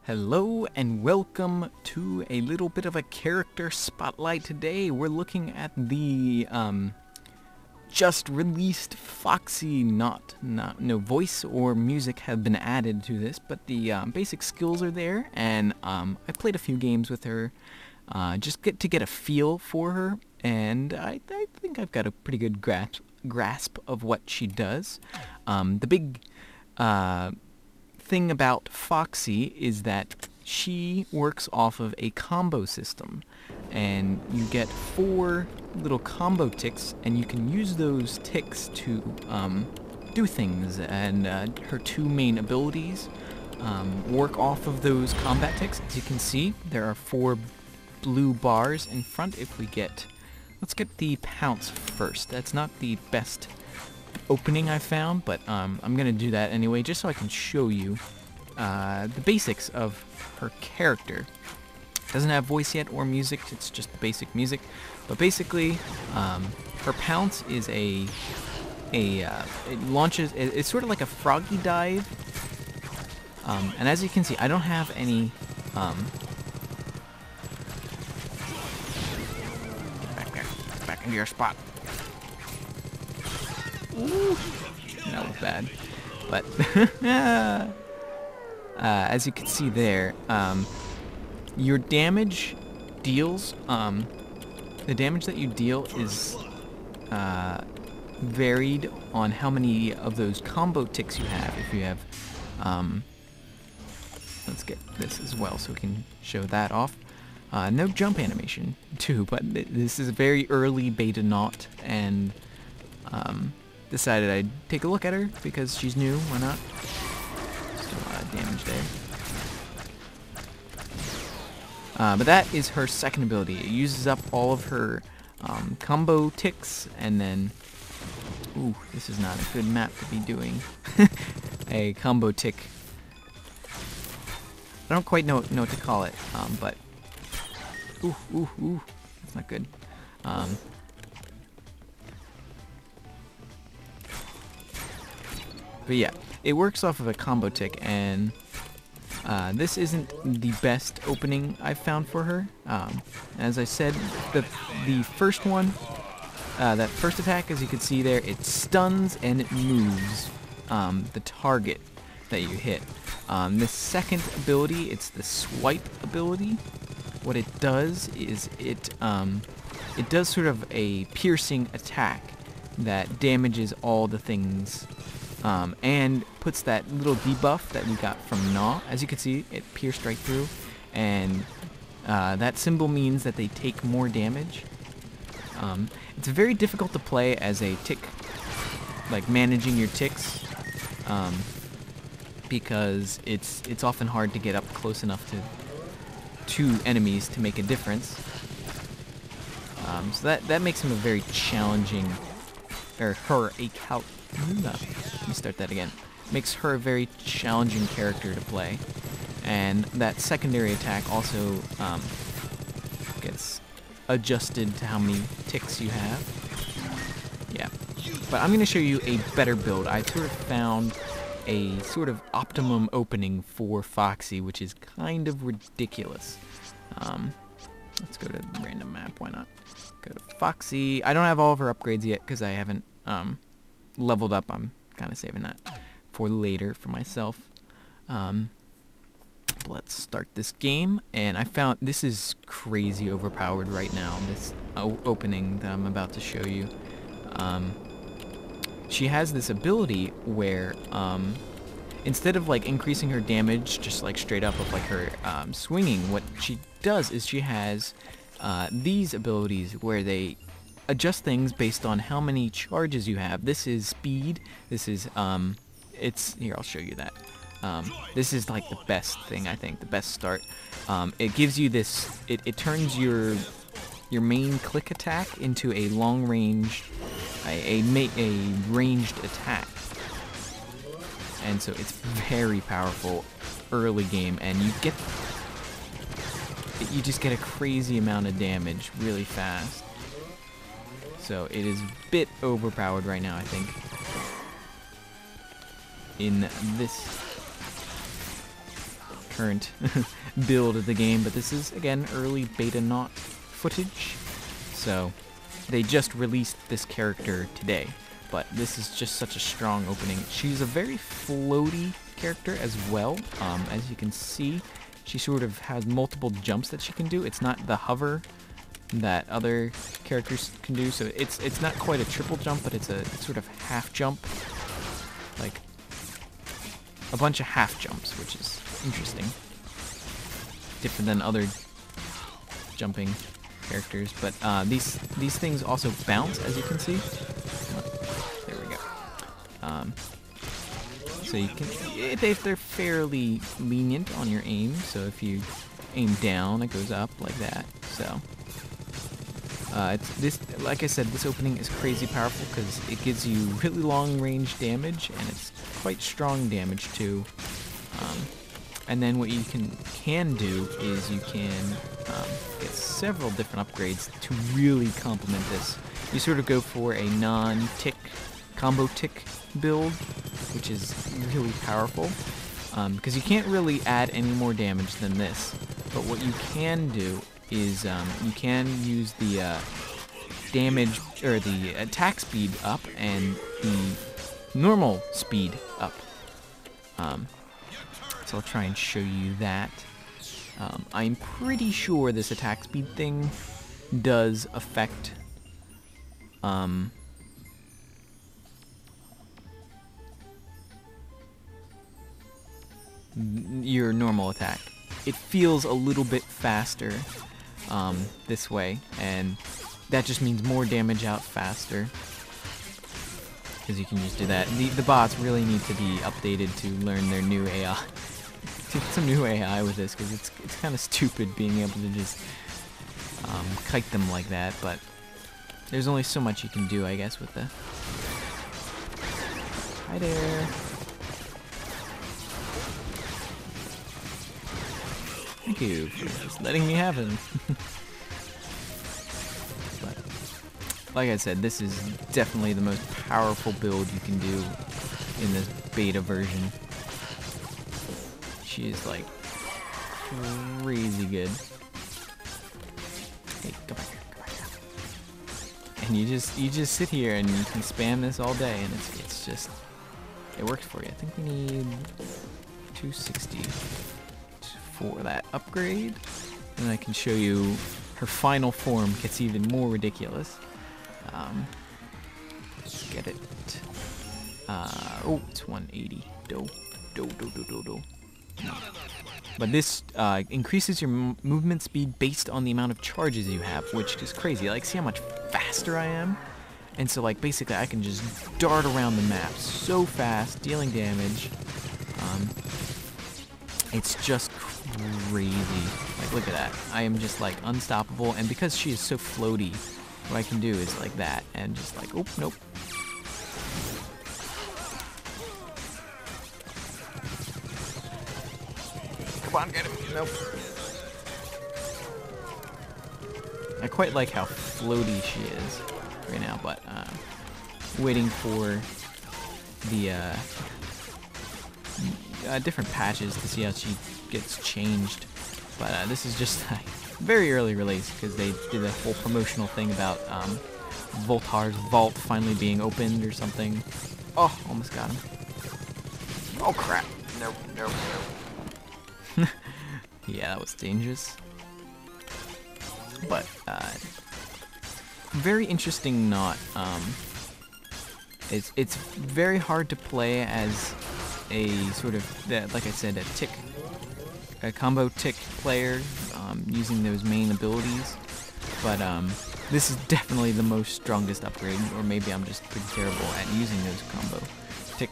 Hello and welcome to a little bit of a character spotlight today. We're looking at the just released Foxy Naut. No voice or music have been added to this, but the basic skills are there, and I played a few games with her just to get a feel for her, and I think I've got a pretty good grasp of what she does. The big thing about Foxy is that she works off of a combo system, and you get 4 little combo ticks, and you can use those ticks to do things, and her 2 main abilities work off of those combat ticks. As you can see, there are 4 blue bars in front. Let's get the pounce first. That's not the best opening I found, but I'm gonna do that anyway, just so I can show you the basics of her character. Doesn't have voice yet or music, it's just the basic music, but basically her pounce is it launches, it's sort of like a froggy dive, and as you can see, I don't have any get back into your spot. Ooh, that was bad. But as you can see there, your damage deals, the damage that you deal is varied on how many of those combo ticks you have. If you have, let's get this as well so we can show that off. No jump animation too, but this is a very early beta Naut, and decided I'd take a look at her because she's new. Why not? Still a lot of damage there. But that is her second ability. It uses up all of her combo ticks, and then... Ooh, this is not a good map to be doing a combo tick. I don't quite know what to call it, but... Ooh, that's not good. But yeah, it works off of a combo tick, and this isn't the best opening I've found for her. As I said, the first one, that first attack, as you can see there, it stuns and it moves the target that you hit. The second ability, it's the swipe ability. What it does is it does sort of a piercing attack that damages all the things, and puts that little debuff that we got from Gnaw. As you can see, it pierced right through, and that symbol means that they take more damage. It's very difficult to play as a tick, like managing your ticks, because it's often hard to get up close enough to enemies to make a difference. So that makes him a very challenging, or her a let me start that again. Makes her a very challenging character to play, and that secondary attack also gets adjusted to how many ticks you have. Yeah, but I'm going to show you a better build. I sort of found a sort of optimum opening for Foxy, which is kind of ridiculous. Let's go to random map. Why not? Go to Foxy. I don't have all of her upgrades yet because I haven't leveled up. I'm kind of saving that for later for myself. Let's start this game, and I found this is crazy overpowered right now, this opening that I'm about to show you. She has this ability where instead of like increasing her damage just like straight up of like her swinging, what she does is she has these abilities where they adjust things based on how many charges you have. This is speed. This is it's here. I'll show you that. This is like the best thing, I think, the best start. It gives you this. It turns your main click attack into a long range, a ranged attack, and so it's very powerful early game, and you just get a crazy amount of damage really fast. So it is a bit overpowered right now, I think, in this current build of the game, but this is, again, early beta not footage. So they just released this character today, but this is just such a strong opening. She's a very floaty character as well. As you can see, she sort of has multiple jumps that she can do. It's not the hover that other characters can do, so it's not quite a triple jump, but it's a sort of half jump, like a bunch of half jumps, which is interesting, different than other jumping characters. But these things also bounce, as you can see. There we go. So you can, they're fairly lenient on your aim. So if you aim down, it goes up like that. So like I said, this opening is crazy powerful because it gives you really long range damage, and it's quite strong damage too. And then what you can do is you can get several different upgrades to really complement this. You sort of go for a non-tick combo tick build, which is really powerful because you can't really add any more damage than this. But what you can do is you can use the damage or the attack speed up and the normal speed up. So I'll try and show you that. I'm pretty sure this attack speed thing does affect your normal attack. It feels a little bit faster this way, and that just means more damage out faster, because you can just do that. The bots really need to be updated to learn their new AI. To get some new AI with this, because it's kind of stupid being able to just kite them like that, but there's only so much you can do, I guess, with the... Hi there. Thank you for just letting me have him. But, like I said, this is definitely the most powerful build you can do in this beta version. She is like crazy good. Hey, go back here, go back here. And you just sit here and you can spam this all day, and it's just, it works for you. I think we need 260 for that upgrade, and I can show you her final form gets even more ridiculous. Get it. Oh, it's 180. Do. But this increases your movement speed based on the amount of charges you have, which is crazy. Like, see how much faster I am? And so, like, basically I can just dart around the map so fast, dealing damage. It's just crazy. Like, look at that. I am just, like, unstoppable, and because she is so floaty, what I can do is like that, and just like, oh, nope. Come on, get him. Nope. I quite like how floaty she is right now, but waiting for the different patches to see how she gets changed. But this is just like very early release because they did a whole promotional thing about Voltar's vault finally being opened or something. Oh, almost got him. Oh crap. Nope. Yeah, that was dangerous. But very interesting Naut. It's very hard to play as a sort of, like I said, a combo tick player using those main abilities. But this is definitely the most strongest upgrade, or maybe I'm just pretty terrible at using those combo tick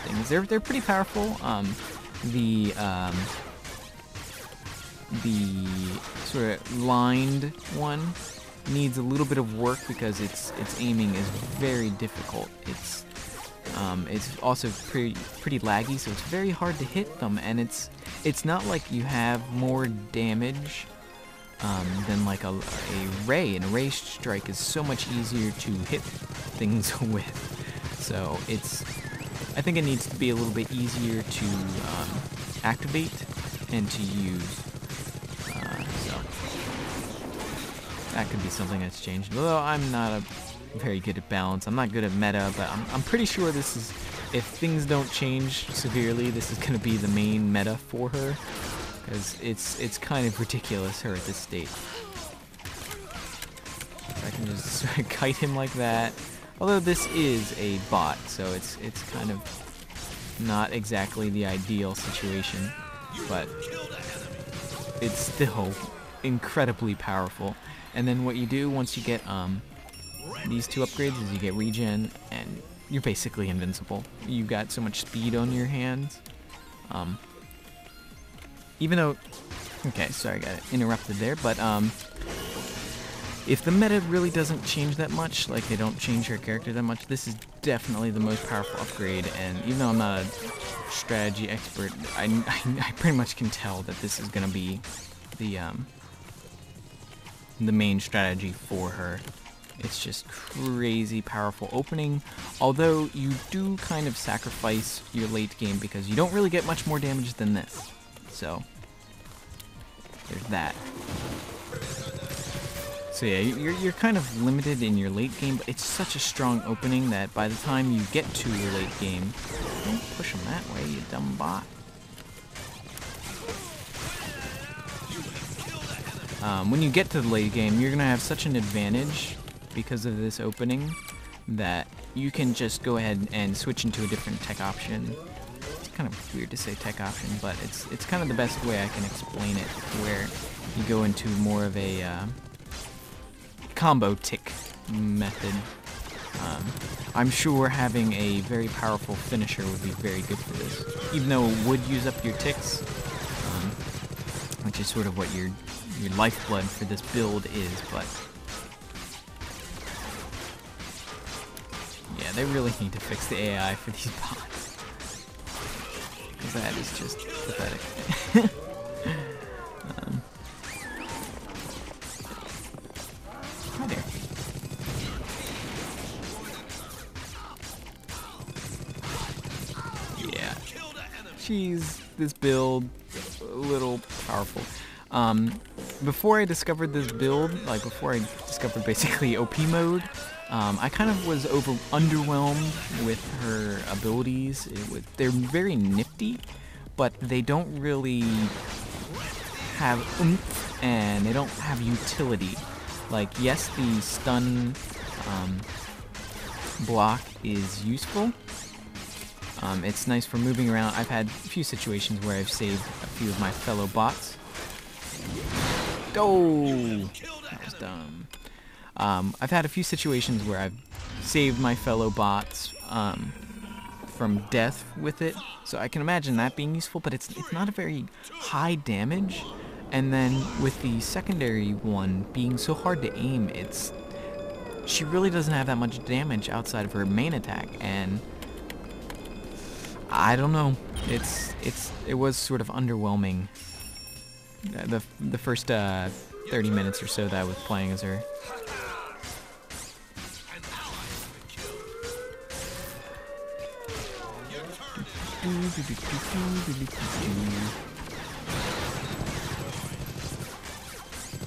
things. They're pretty powerful. The sort of lined one needs a little bit of work because its aiming is very difficult. It's also pretty laggy, so it's very hard to hit them, and it's not like you have more damage than like a ray, and a ray strike is so much easier to hit things with. So I think it needs to be a little bit easier to activate and to use. So that could be something that's changed. Although I'm not very good at balance. I'm not good at meta, but I'm pretty sure this is, if things don't change severely, this is going to be the main meta for her. Because it's kind of ridiculous, her at this state. I can just sort of kite him like that. Although this is a bot, so it's kind of not exactly the ideal situation. But it's still incredibly powerful. And then what you do once you get these two upgrades is you get regen, and you're basically invincible. You've got so much speed on your hands. Even though, okay, sorry, I got interrupted there, but if the meta really doesn't change that much, like they don't change her character that much, this is definitely the most powerful upgrade. And even though I'm not a strategy expert, I pretty much can tell that this is gonna be the main strategy for her. It's just crazy powerful opening, although you do kind of sacrifice your late game because you don't really get much more damage than this. So there's that. So yeah, you're kind of limited in your late game, but it's such a strong opening that by the time you get to your late game, don't push them that way, you dumb bot. When you get to the late game, you're gonna have such an advantage because of this opening that you can just go ahead and switch into a different tech option. It's kind of weird to say tech option, but it's kind of the best way I can explain it, where you go into more of a combo tick method. I'm sure having a very powerful finisher would be very good for this, even though it would use up your ticks, which is sort of what your lifeblood for this build is, but yeah, they really need to fix the AI for these bots, because that is just pathetic. Hi there. Yeah, she's this build a little powerful. Before I discovered this build, like before I discovered basically OP mode, I kind of was underwhelmed with her abilities. They're very nifty, but they don't really have oomph, and they don't have utility. Like, yes, the stun block is useful. It's nice for moving around. I've had a few situations where I've saved a few of my fellow bots. Oh, that was dumb. I've had a few situations where I've saved my fellow bots from death with it, so I can imagine that being useful, but it's not a very high damage. And then with the secondary one being so hard to aim, she really doesn't have that much damage outside of her main attack, and I don't know. It was sort of underwhelming. The first 30 minutes or so that I was playing as her.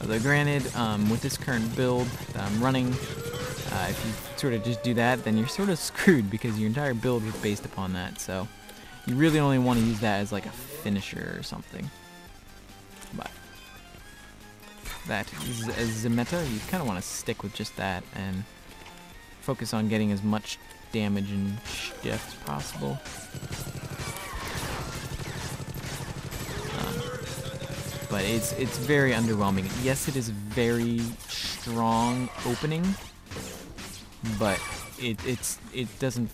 Although granted, with this current build that I'm running, if you sort of just do that, then you're sort of screwed because your entire build was based upon that. So you really only want to use that as like a finisher or something. But that is the meta. You kind of want to stick with just that and focus on getting as much damage and stuff as possible. But it's very underwhelming. Yes, it is a very strong opening, but it doesn't.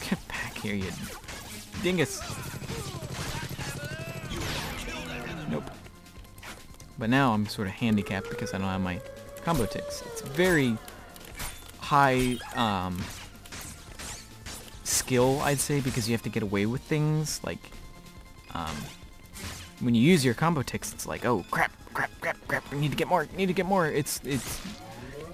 Get back here, you dingus! Nope. But now I'm sort of handicapped because I don't have my combo ticks. It's very high skill, I'd say, because you have to get away with things. Like, when you use your combo ticks, it's like, oh crap, crap, crap, crap, I need to get more, need to get more. It's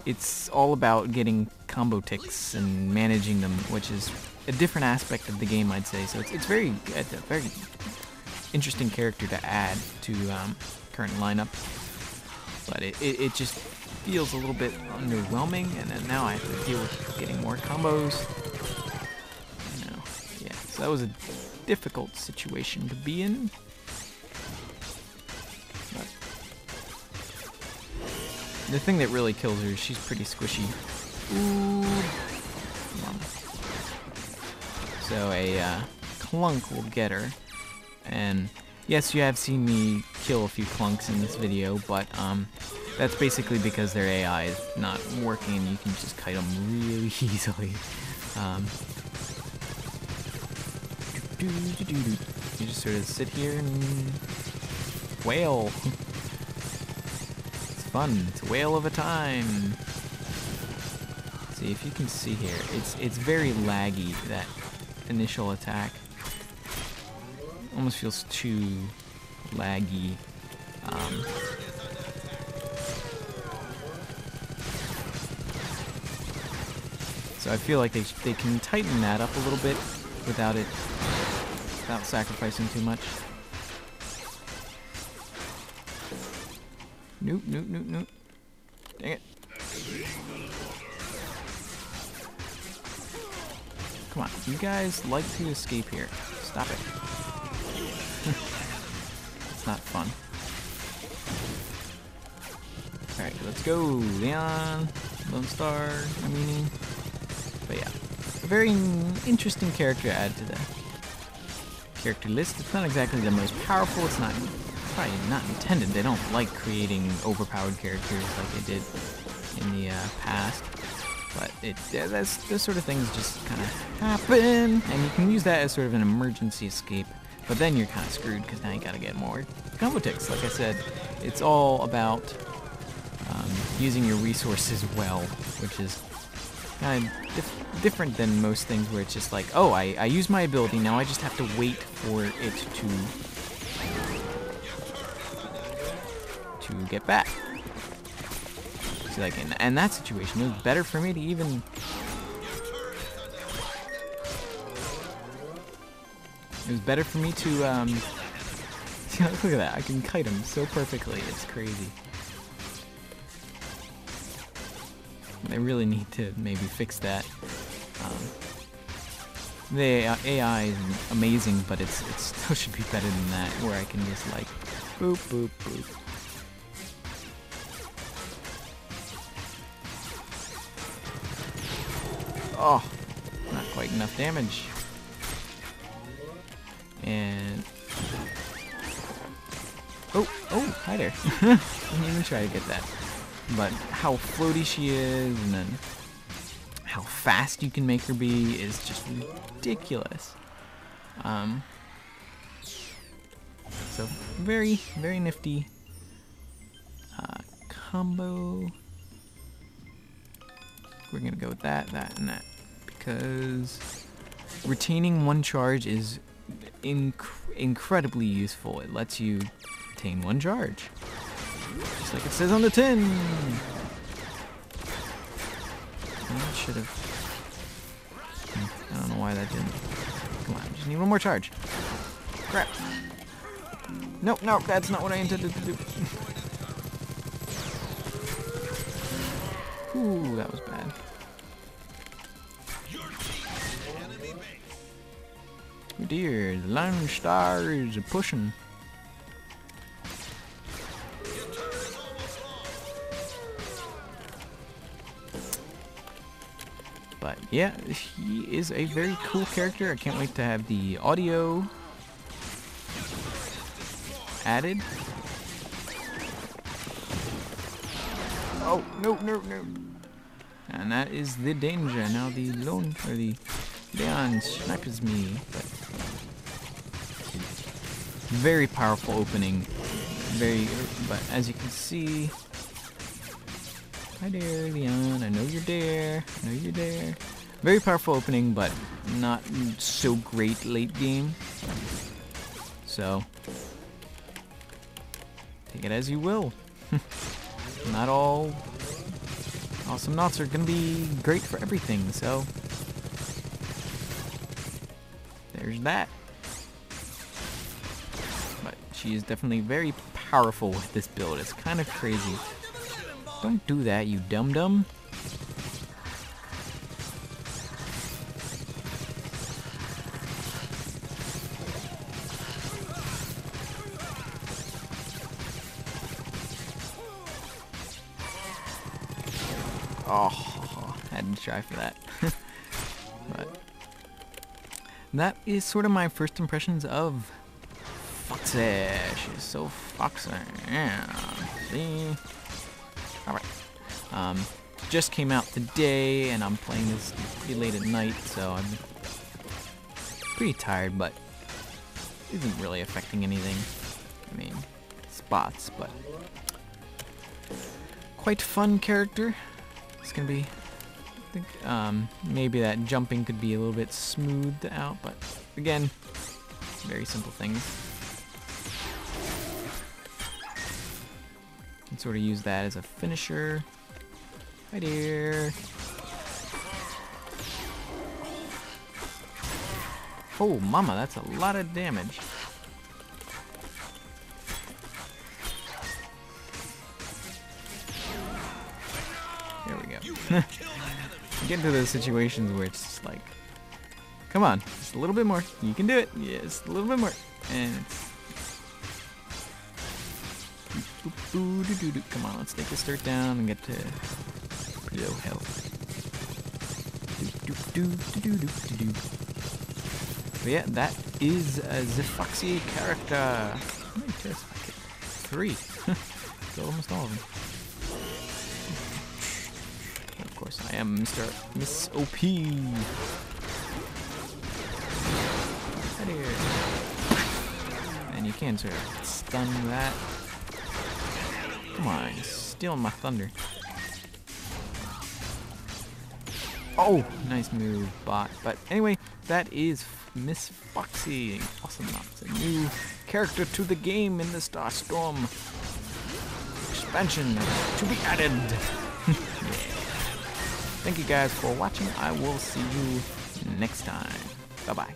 it's all about getting combo ticks and managing them, which is a different aspect of the game, I'd say. So it's a very interesting character to add to current lineup, but it just feels a little bit underwhelming, and then now I have to deal with getting more combos. Yeah, so that was a difficult situation to be in. But the thing that really kills her is she's pretty squishy. Ooh. Come on. So a clunk will get her, and yes, you have seen me kill a few clunks in this video, but that's basically because their AI is not working and you can just kite them really easily. You just sort of sit here and wail. It's fun. It's a whale of a time. See if you can see here. It's very laggy, that initial attack. Almost feels too laggy. So I feel like they can tighten that up a little bit without sacrificing too much. Nope. Dang it. Come on, you guys like to escape here. Stop it. It's not fun. Alright, let's go, Leon. Lone Star, I mean. But yeah, a very interesting character to add to the character list. It's not exactly the most powerful. It's not probably not intended. They don't like creating overpowered characters like they did in the past. But those sort of things just kind of happen, and you can use that as sort of an emergency escape. But then you're kind of screwed because now you gotta get more combo ticks. Like I said, it's all about using your resources well, which is kind of different than most things where it's just like, oh, I use my ability, now I just have to wait for it to get back. So like in that situation, it was better for me to even look at that, I can kite him so perfectly, it's crazy. They really need to maybe fix that. The AI is amazing, but it still should be better than that, where I can just like boop, boop, boop. Oh, not quite enough damage. And oh, hi there. Didn't even try to get that. But how floaty she is, and then how fast you can make her be is just ridiculous. So very, very nifty combo. We're gonna go with that, and that, because retaining one charge is incredibly useful. It lets you retain one charge, just like it says on the tin. I should have. I don't know why that didn't. Come on, just need one more charge. Crap. Nope, that's not what I intended to do. Ooh, that was bad. Oh dear, the Lone Star is pushing. But yeah, he is a very cool character. I can't wait to have the audio added. Oh, no. And that is the danger. Now the Leon snipes me. But very powerful opening. But as you can see, hi there, Leon. I know you're there. Very powerful opening, but not so great late game. So take it as you will. Not all Awesomenauts are gonna be great for everything, so there's that. But she is definitely very powerful with this build. It's kind of crazy. Don't do that, you dum-dum. Oh, had to try for that. But that is sort of my first impressions of Foxy. She's so foxy. Yeah. See? Alright. Just came out today, and I'm playing this pretty late at night, so I'm pretty tired, but it isn't really affecting anything. I mean, spots, but quite fun character. It's gonna be, I think, maybe that jumping could be a little bit smoothed out, but again, very simple things. And sort of use that as a finisher. Hi dear. Oh, mama, that's a lot of damage. There we go. Get into those situations where it's just like, come on, just a little bit more. You can do it. Yes, a little bit more. And it's come on, let's take this dirt down and get to pretty low health. But yeah, that is the Foxy character. How many tests? 3. So almost all of them. And of course, I am Miss OP. Right here. And you can sort of stun that. Come on, you're stealing my thunder. Oh, nice move, bot. But anyway, that is Miss Foxy. Awesomenauts, a new character to the game in the Starstorm expansion to be added. Yeah. Thank you guys for watching. I will see you next time. Bye-bye.